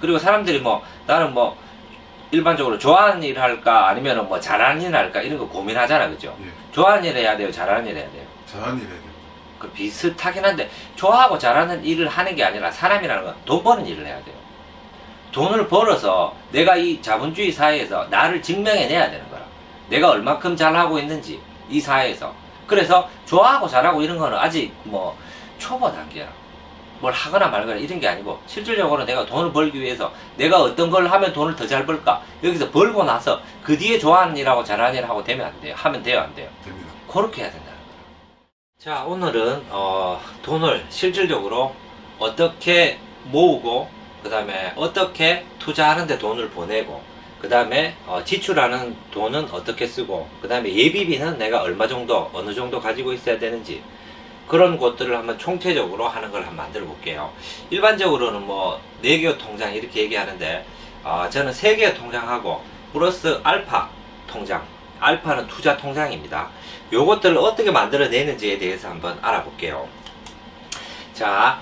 그리고 사람들이 뭐 나는 뭐 일반적으로 좋아하는 일 할까 아니면 뭐 잘하는 일 할까 이런 거 고민하잖아, 그죠? 예. 좋아하는 일 해야 돼요, 잘하는 일 해야 돼요? 잘하는 일 해야 됩니다. 그 비슷하긴 한데 좋아하고 잘하는 일을 하는 게 아니라 사람이라는 건 돈 버는 일을 해야 돼요. 돈을 벌어서 내가 이 자본주의 사회에서 나를 증명해내야 되는 거라. 내가 얼마큼 잘하고 있는지 이 사회에서. 그래서 좋아하고 잘하고 이런 거는 아직 뭐 초보 단계라. 뭘 하거나 말거나 이런 게 아니고 실질적으로 내가 돈을 벌기 위해서 내가 어떤 걸 하면 돈을 더 잘 벌까, 여기서 벌고 나서 그 뒤에 좋아하는 일하고 잘하는 일하고 되면 안 돼요. 하면 돼요, 안 돼요? 됩니다. 그렇게 해야 된다는 거예요. 자, 오늘은 돈을 실질적으로 어떻게 모으고 그 다음에 어떻게 투자하는데 돈을 보내고 그 다음에 지출하는 돈은 어떻게 쓰고 그 다음에 예비비는 내가 얼마 정도 어느 정도 가지고 있어야 되는지 그런 것들을 한번 총체적으로 하는 걸 한번 만들어 볼게요. 일반적으로는 뭐 4개의 통장 이렇게 얘기하는데 저는 3개의 통장하고 플러스 알파 통장, 알파는 투자 통장입니다. 요것들을 어떻게 만들어내는지에 대해서 한번 알아볼게요. 자,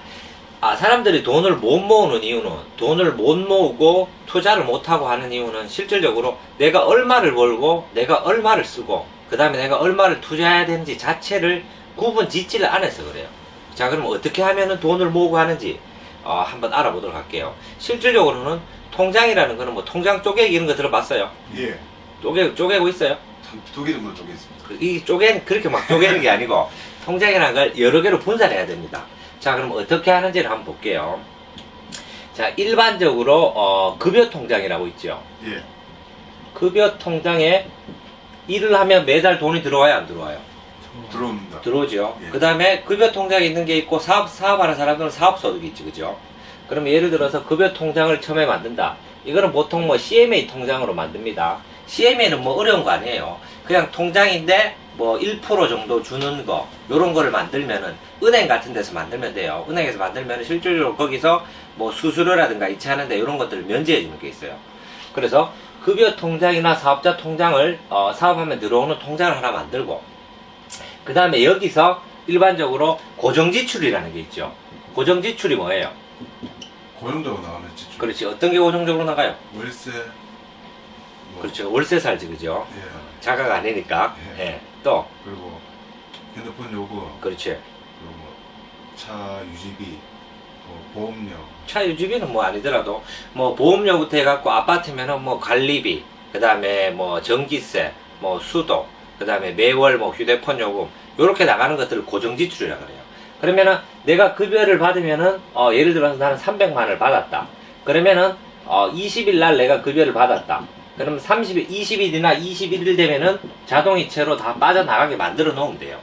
사람들이 돈을 못 모으는 이유는, 돈을 못 모으고 투자를 못하고 하는 이유는 실질적으로 내가 얼마를 벌고 내가 얼마를 쓰고 그 다음에 내가 얼마를 투자해야 되는지 자체를 구분 짓지를 않아서 그래요. 자, 그럼 어떻게 하면은 돈을 모으고 하는지 한번 알아보도록 할게요. 실질적으로는 통장이라는 거는 뭐 통장 쪼개기 이런 거 들어봤어요? 예. 쪼개고 있어요? 2개 정도 쪼개 있습니다. 이 그렇게 막 쪼개는 게 아니고 통장이라는 걸 여러 개로 분산해야 됩니다. 자, 그럼 어떻게 하는지를 한번 볼게요. 자, 일반적으로 급여 통장이라고 있죠. 예. 급여 통장에 일을 하면 매달 돈이 들어와요, 안 들어와요? 들어옵니다. 들어오죠. 예. 그 다음에 급여 통장이 있는 게 있고 사업하는 사람들은 사업소득이 있지, 그죠? 그러면 예를 들어서 급여 통장을 처음에 만든다. 이거는 보통 뭐 CMA 통장으로 만듭니다. CMA는 뭐 어려운 거 아니에요. 그냥 통장인데 뭐 1% 정도 주는 거 요런 거를 만들면은 은행 같은 데서 만들면 돼요. 은행에서 만들면은 실질적으로 거기서 뭐 수수료라든가 이체하는데 요런 것들을 면제해 주는 게 있어요. 그래서 급여 통장이나 사업자 통장을 사업하면 들어오는 통장을 하나 만들고 그 다음에 여기서 일반적으로 고정지출이라는 게 있죠. 고정지출이 뭐예요? 고용적으로 나가는 지출. 그렇지. 어떤 게 고정적으로 나가요? 월세. 뭐, 그렇죠. 월세 살지, 그죠? 예. 자가가 아니니까. 예. 예. 또 그리고 핸드폰 요금. 그렇지. 그리고 뭐 차 유지비, 뭐 보험료. 차 유지비는 뭐 아니더라도 뭐 보험료부터 해갖고 아파트면은 뭐 관리비, 그 다음에 뭐 전기세, 뭐 수도, 그 다음에 매월 뭐 휴대폰 요금 요렇게 나가는 것들을 고정지출이라 그래요. 그러면은 내가 급여를 받으면은 예를 들어서 나는 300만 원을 받았다. 그러면은 20일 날 내가 급여를 받았다. 그러면 20일이나 21일 되면은 자동이체로 다 빠져나가게 만들어 놓으면 돼요.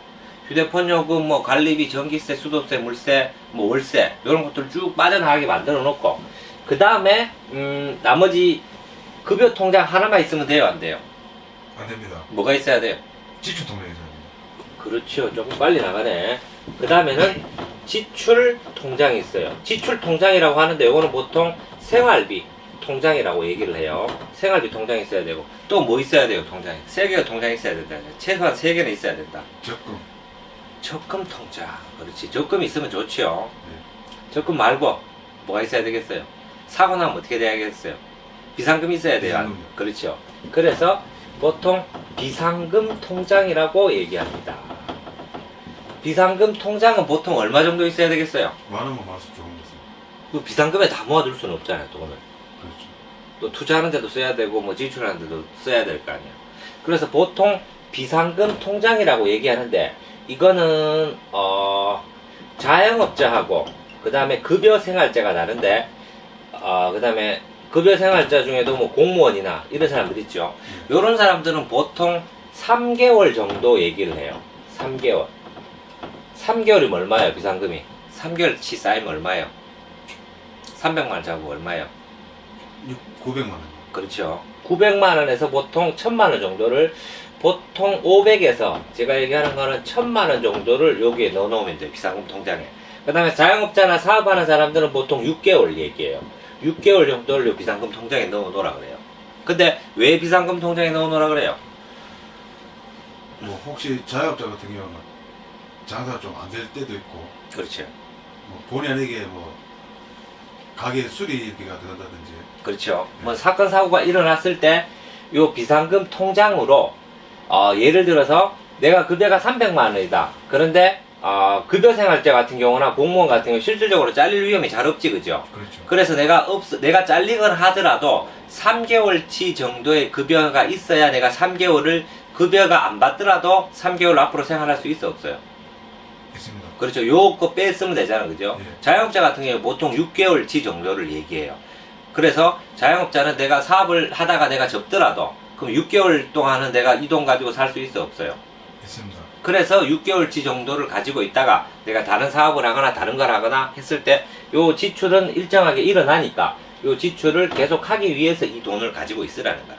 휴대폰 요금, 뭐 관리비, 전기세, 수도세, 물세, 뭐 월세 이런 것들 쭉 빠져나가게 만들어 놓고 그 다음에 나머지 급여 통장 하나만 있으면 돼요, 안 돼요? 안 됩니다. 뭐가 있어야 돼요? 지출 통장이 있어야 됩니다. 그렇죠. 조금 빨리 나가네. 그 다음에는 지출 통장이 있어요. 지출 통장이라고 하는데 이거는 보통 생활비 통장이라고 얘기를 해요. 생활비 통장이 있어야 되고 또 뭐 있어야 돼요? 통장이 3개가 통장이 있어야 된다. 최소한 3개는 있어야 된다. 적금 통장. 그렇지. 적금 있으면 좋지요. 예. 적금 말고 뭐가 있어야 되겠어요? 사고 나면 어떻게 돼야겠어요? 비상금 있어야 돼요. 비상금요. 그렇죠. 그래서 보통 비상금 통장이라고 얘기합니다. 비상금 통장은 보통 얼마 정도 있어야 되겠어요? 많으면 많을수록 좋은 것입니다. 그 비상금에 다 모아둘 수는 없잖아요, 돈을. 그렇죠. 또 투자하는 데도 써야 되고 뭐 지출하는 데도 써야 될 거 아니에요. 그래서 보통 비상금 통장이라고 얘기하는데 이거는 자영업자하고 그 다음에 급여생활자가 다른데 그 다음에 급여생활자 중에도 뭐 공무원이나 이런 사람들 있죠. 요런 사람들은 보통 3개월 정도 얘기를 해요. 3개월. 3개월이면 얼마예요, 비상금이? 3개월치 쌓이면 얼마예요? 300만 원 잡으면 얼마예요? 900만 원. 그렇죠. 900만 원에서 보통 1000만 원 정도를 보통 500에서 제가 얘기하는 거는 1000만 원 정도를 여기에 넣어 놓으면 돼요. 비상금 통장에. 그 다음에 자영업자나 사업하는 사람들은 보통 6개월 얘기해요. 6개월 정도를 비상금 통장에 넣어 놓으라 그래요. 근데 왜 비상금 통장에 넣어 놓으라 그래요? 뭐 혹시 자영업자 같은 경우는 장사가 좀 안 될 때도 있고 그렇죠. 뭐 본의 아니게 뭐 가게 수리비가 들어간다든지. 그렇죠. 뭐 사건 사고가 일어났을 때 요 비상금 통장으로 예를 들어서 내가 급여가 300만 원이다. 그런데 급여 생활자 같은 경우나 공무원 같은 경우 실질적으로 잘릴 위험이 잘 없지, 그죠? 그렇죠. 그래서 내가 잘리건 하더라도 3개월치 정도의 급여가 있어야 내가 3개월을 급여가 안 받더라도 3개월 앞으로 생활할 수 있어, 없어요? 있습니다. 그렇죠. 요거 뺐으면 되잖아, 그죠? 예. 자영업자 같은 경우 보통 6개월치 정도를 얘기해요. 그래서 자영업자는 내가 사업을 하다가 내가 접더라도 그럼 6개월 동안은 내가 이 돈 가지고 살 수 있어, 없어요? 있습니다. 그래서 6개월치 정도를 가지고 있다가 내가 다른 사업을 하거나 다른 걸 하거나 했을 때 요 지출은 일정하게 일어나니까 요 지출을 계속 하기 위해서 이 돈을 가지고 있으라는 거야.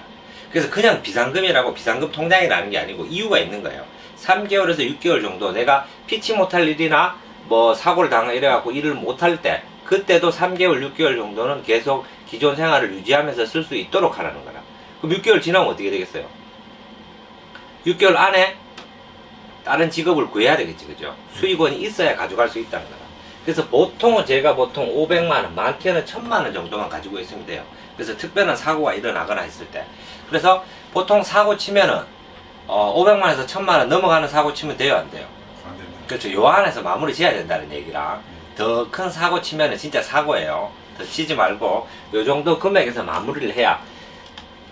그래서 그냥 비상금이라고 비상금 통장이라는 게 아니고 이유가 있는 거예요. 3개월에서 6개월 정도 내가 피치 못할 일이나 뭐 사고를 당해 이래갖고 일을 못할 때 그때도 3개월, 6개월 정도는 계속 기존 생활을 유지하면서 쓸 수 있도록 하라는 거라. 그럼 6개월 지나면 어떻게 되겠어요? 6개월 안에 다른 직업을 구해야 되겠지, 그죠? 수익원이 있어야 가져갈 수 있다는 거라. 그래서 보통은 제가 보통 500만원, 많게는 1000만원 정도만 가지고 있으면 돼요. 그래서 특별한 사고가 일어나거나 했을 때. 그래서 보통 사고 치면은 500만원에서 1000만원 넘어가는 사고 치면 돼요, 안 돼요? 안 됩니다. 그렇죠. 요 안에서 마무리 지어야 된다는 얘기랑 더 큰 사고 치면은 진짜 사고예요. 더 치지 말고 요 정도 금액에서 마무리를 해야.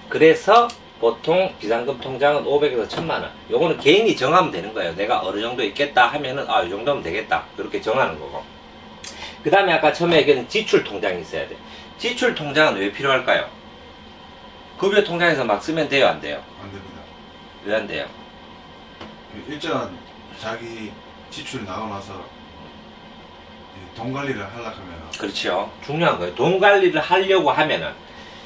그래서 보통 비상금 통장은 500에서 1000만원. 요거는 개인이 정하면 되는 거예요. 내가 어느 정도 있겠다 하면은 요 정도면 되겠다. 그렇게 정하는 거고. 그 다음에 아까 처음에 얘기한 지출 통장이 있어야 돼. 지출 통장은 왜 필요할까요? 급여 통장에서 막 쓰면 돼요, 안 돼요? 안 됩니다. 왜 안 돼요? 일단 자기 지출이 나고 나서 이돈 관리를 하려고 하면 그렇죠. 중요한 거예요. 돈 관리를 하려고 하면은,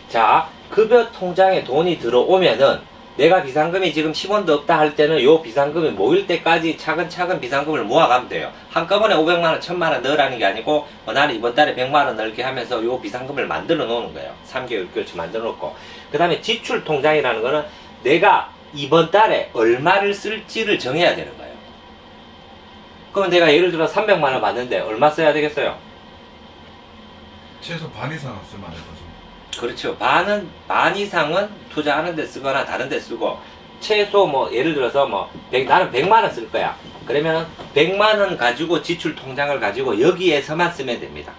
자, 급여 통장에 돈이 들어오면은, 내가 비상금이 지금 10원도 없다 할 때는 요 비상금이 모일 때까지 차근차근 비상금을 모아가면 돼요. 한꺼번에 500만원, 1000만원 넣으라는 게 아니고, 나는 이번 달에 100만원 넣을게 하면서 요 비상금을 만들어 놓는 거예요. 3개월, 6개월치 만들어 놓고. 그 다음에 지출 통장이라는 거는 내가 이번 달에 얼마를 쓸지를 정해야 되는 거예요. 그럼 내가 예를 들어 300만원 받는데 얼마 써야 되겠어요? 최소 반 이상은 쓰면 안 될 거죠. 그렇죠. 반 이상은 투자하는 데 쓰거나 다른 데 쓰고, 최소 뭐, 예를 들어서 뭐, 나는 100만원 쓸 거야. 그러면은 100만원 가지고 지출 통장을 가지고 여기에서만 쓰면 됩니다.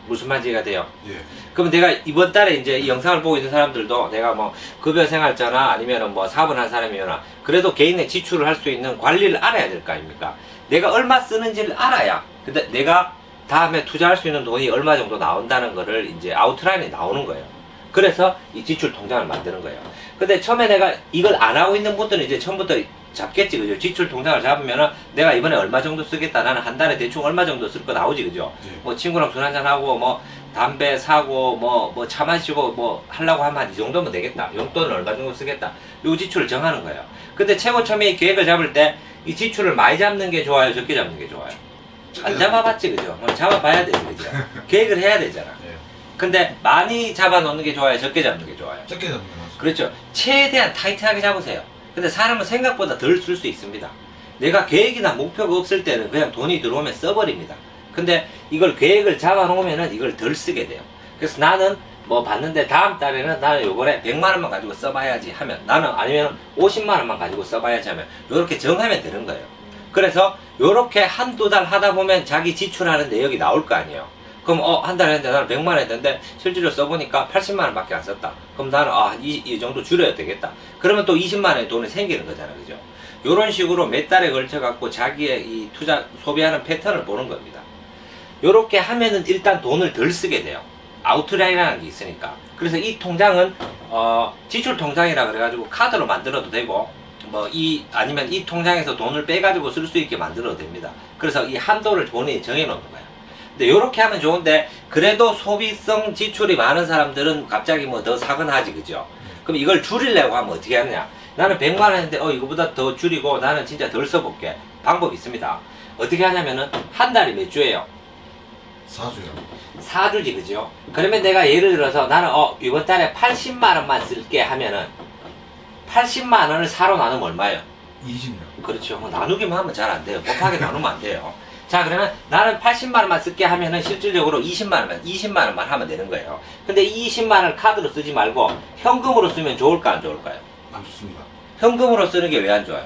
무슨 말인지 이해가 돼요? 예. 그럼 내가 이번 달에 이제 이 영상을 보고 있는 사람들도 내가 뭐 급여 생활자나 아니면은 뭐 사업을 하는 사람이거나 그래도 개인의 지출을 할 수 있는 관리를 알아야 될 거 아닙니까? 내가 얼마 쓰는지를 알아야 근데 내가 다음에 투자할 수 있는 돈이 얼마 정도 나온다는 거를 이제 아웃라인이 나오는 거예요. 그래서 이 지출 통장을 만드는 거예요. 근데 처음에 내가 이걸 안 하고 있는 분들은 이제 처음부터 잡겠지, 그죠? 지출 통장을 잡으면은 내가 이번에 얼마 정도 쓰겠다. 나는 한 달에 대충 얼마 정도 쓸 거 나오지, 그죠? 예. 뭐 친구랑 술 한잔하고 뭐 담배 사고 뭐 차 마시고 뭐 하려고 하면 한 이 정도면 되겠다. 용돈은 얼마 정도 쓰겠다. 요 지출을 정하는 거예요. 근데 최고 처음에 이 계획을 잡을 때 이 지출을 많이 잡는 게 좋아요, 적게 잡는 게 좋아요? 안 잡아봤지, 그죠? 잡아봐야 되지, 그죠? 계획을 해야 되잖아. 예. 근데 많이 잡아놓는 게 좋아요, 적게 잡는 게 좋아요? 적게 잡는 게 맞습니다. 그렇죠. 최대한 타이트하게 잡으세요. 근데 사람은 생각보다 덜 쓸 수 있습니다. 내가 계획이나 목표가 없을 때는 그냥 돈이 들어오면 써버립니다. 근데 이걸 계획을 잡아놓으면은 이걸 덜 쓰게 돼요. 그래서 나는 뭐 봤는데 다음 달에는 나는 요번에 100만원만 가지고 써봐야지 하면, 나는 아니면 50만원만 가지고 써봐야지 하면 요렇게 정하면 되는 거예요. 그래서 요렇게 한두 달 하다 보면 자기 지출하는 내역이 나올 거 아니에요. 그럼 한 달 했는데 나는 100만원 했는데 실제로 써보니까 80만원 밖에 안 썼다. 그럼 나는 이 정도 줄여야 되겠다. 그러면 또 20만원의 돈이 생기는 거잖아, 그죠? 요런 식으로 몇 달에 걸쳐 갖고 자기의 이 투자 소비하는 패턴을 보는 겁니다. 요렇게 하면은 일단 돈을 덜 쓰게 돼요. 아웃라인이라는 게 있으니까. 그래서 이 통장은 지출 통장이라 그래가지고 카드로 만들어도 되고, 아니면 이 통장에서 돈을 빼가지고 쓸 수 있게 만들어도 됩니다. 그래서 이 한도를 본인이 정해놓는 거예요. 근데 요렇게 하면 좋은데, 그래도 소비성 지출이 많은 사람들은 갑자기 뭐 더 사거나 하지, 그죠? 그럼 이걸 줄이려고 하면 어떻게 하느냐? 나는 100만원 했는데 이거보다 더 줄이고 나는 진짜 덜 써볼게. 방법이 있습니다. 어떻게 하냐면은 한 달이 몇 주예요? 4주요. 4주지, 그죠? 그러면 내가 예를 들어서 나는 이번 달에 80만원만 쓸게 하면은 80만원을 4로 나누면 얼마예요? 20년. 그렇죠. 나누기만 하면 잘 안 돼요. 곱하기 나누면 안 돼요. 자, 그러면 나는 80만 원만 쓸게 하면은 실질적으로 20만 원만 하면 되는 거예요. 근데 이 20만 원을 카드로 쓰지 말고 현금으로 쓰면 좋을까 안 좋을까요? 안 좋습니다. 현금으로 쓰는 게 왜 안 좋아요?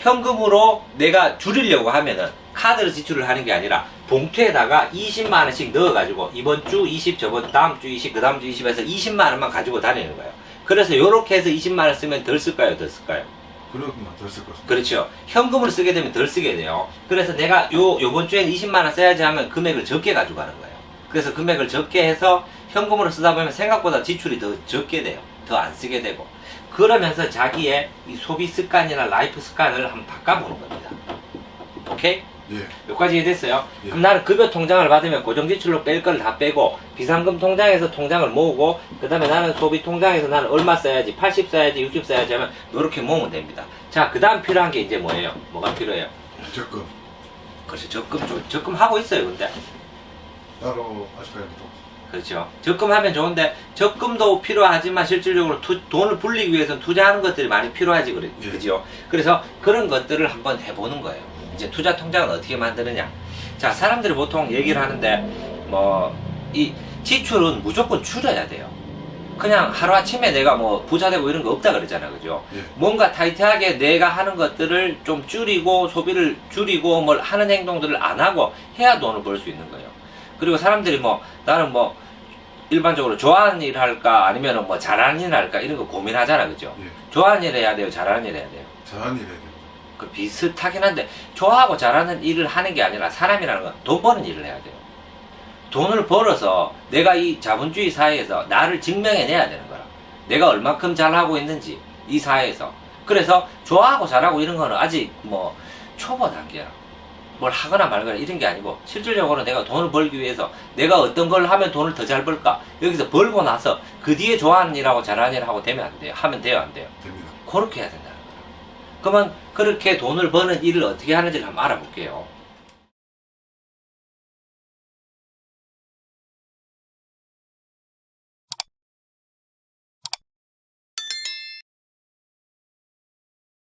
현금으로 내가 줄이려고 하면은 카드로 지출을 하는 게 아니라 봉투에다가 20만 원씩 넣어가지고 이번 주 20, 저번 다음 주 20, 그 다음 주 20에서 20만 원만 가지고 다니는 거예요. 그래서 이렇게 해서 20만 원 쓰면 덜 쓸까요? 덜 쓸까요? 그러면 덜쓸 것 같습니다. 그렇죠. 현금으로 쓰게 되면 덜 쓰게 돼요. 그래서 내가 요번 주에는 20만 원 써야지 하면 금액을 적게 가지고 가는 거예요. 그래서 금액을 적게 해서 현금으로 쓰다 보면 생각보다 지출이 더 적게 돼요. 더 안 쓰게 되고. 그러면서 자기의 이 소비 습관이나 라이프 습관을 한번 바꿔보는 겁니다. 오케이? 예. 여기까지 이해됐어요? 예. 그럼 나는 급여 통장을 받으면 고정지출로 뺄 걸 다 빼고 비상금 통장에서 통장을 모으고 그 다음에 나는 소비 통장에서 나는 얼마 써야지 80 써야지 60 써야지 하면 이렇게 모으면 됩니다. 자, 그 다음 필요한 게 이제 뭐예요? 뭐가 필요해요? 적금 그렇죠. 적금 하고 있어요. 근데 따로 아직까지 또 그렇죠. 적금하면 좋은데 적금도 필요하지만 실질적으로 돈을 불리기 위해서는 투자하는 것들이 많이 필요하지 예. 그죠? 그래서 그런 것들을 한번 해보는 거예요. 이제 투자 통장은 어떻게 만드느냐? 자, 사람들이 보통 얘기를 하는데 뭐 이 지출은 무조건 줄여야 돼요. 그냥 하루아침에 내가 뭐 부자 되고 이런 거 없다 그러잖아, 그죠? 예. 뭔가 타이트하게 내가 하는 것들을 좀 줄이고 소비를 줄이고 뭘 하는 행동들을 안 하고 해야 돈을 벌 수 있는 거예요. 그리고 사람들이 뭐 나는 뭐 일반적으로 좋아하는 일 할까 아니면 뭐 잘하는 일 할까 이런 거 고민하잖아, 그죠? 예. 좋아하는 일 해야 돼요, 잘하는 일 해야 돼요. 잘하는 일 해야 됩니다. 그 비슷하긴 한데 좋아하고 잘하는 일을 하는 게 아니라 사람이라는 건 돈 버는 일을 해야 돼요. 돈을 벌어서 내가 이 자본주의 사회에서 나를 증명해내야 되는 거라. 내가 얼만큼 잘하고 있는지 이 사회에서. 그래서 좋아하고 잘하고 이런 거는 아직 뭐 초보 단계야. 뭘 하거나 말거나 이런 게 아니고 실질적으로 내가 돈을 벌기 위해서 내가 어떤 걸 하면 돈을 더 잘 벌까 여기서 벌고 나서 그 뒤에 좋아하는 일하고 잘하는 일하고 되면 안 돼요. 하면 돼요, 안 돼요? 됩니다. 그렇게 해야 된다는 거야. 그러면 그렇게 돈을 버는 일을 어떻게 하는지를 한번 알아볼게요.